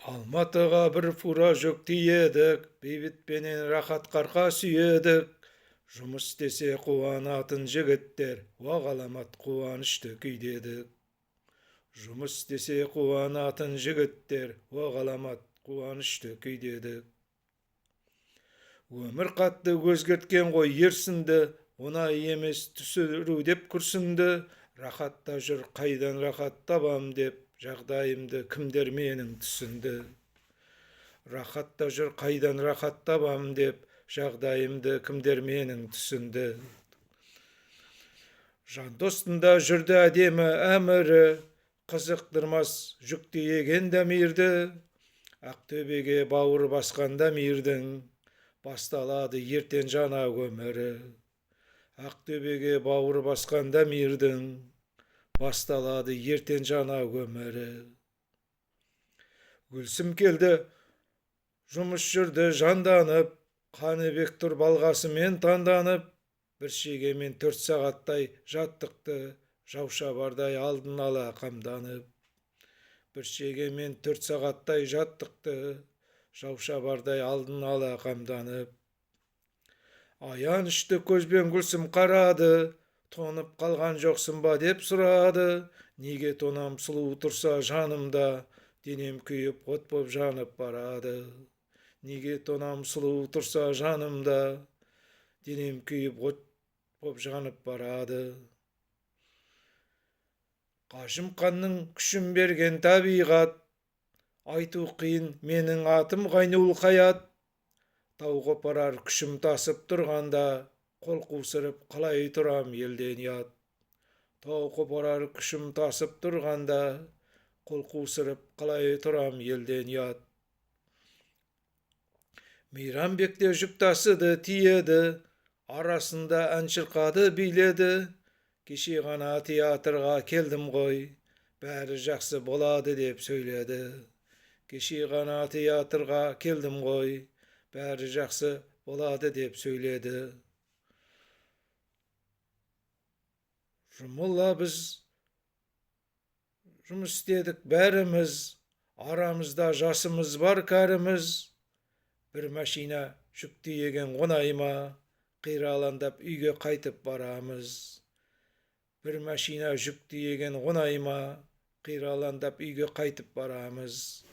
Алматыға бір фура жүк тиедік, бейбітпенен рахат қарға сүйедік. Жұмыс істесе қуанатын жігіттер, уағаламат қуанышты күйдедік. Жұмыс істесе қуанатын жігіттер, уағаламат қуанышты күйдедік. Өмір қатты өзгерткен ғой ерсінді, оңай емес түсіру деп күрсінді. Рахатта жүр қайдан рахат табам деп, жағдайымды кімдер менің түсінді. Рахатта жүр қайдан рахат табам деп, жағдайымды кімдер менің түсінді. Жан достында жүрді әдемі әмірі, қызықтырмас жүкті еген дәмирді. Ақтөбеге бауыр басқанда мирдің, басталады ертен жана өмірі. Ақтөбеге бауыр басқанда мирдің, басталады ертен жана өмірі. Гүлсім келді, жұмыс жүрді жанданып, Қаныбек тұр балғасымен таңданып. Бір шегемен 4 сағаттай жаттықты, жаушабардай алдын ала қамданып. Бір шегемен 4 сағаттай жаттықты, жаушабардай алдын ала қамданып. Аянышты көзбен Гүлсім қарады, тонып қалған жоқсын ба деп сұрады. Неге тонам сұлу тұрса жанымда, денем күйіп от боп жанып барады. Неге тонам сұлу тұрса жанымда, денем күйіп от боп жанып барады. Қажымқанның күшін берген табиғат, айту қиын менің атым Ғайнул Хаят. Тау қопарар күшім тасып тұрғанда, қол қусырып қалай тұрам елден ят. Тау қопарар күшім тасып тұрғанда, қол қусырып қалай тұрам елден ят. Мейрамбекте жүк тасыды тиеді, арасында ән шырқады биледі. Кеше ғана театрға келдім ғой, бәрі жақсы болады деп сөйледі. Кеше ғана театрға келдім ғой, бәрі жақсы болады деп сөйледі. Жұмыла біз жұмыс істедік бәріміз, арамызда жасымыз бар кәріміз. Бір машина жүк тиеген оңай ма, қираландап үйге қайтып барамыз. Бір машина жүк тиеген оңай ма, қираландап үйге қайтып барамыз.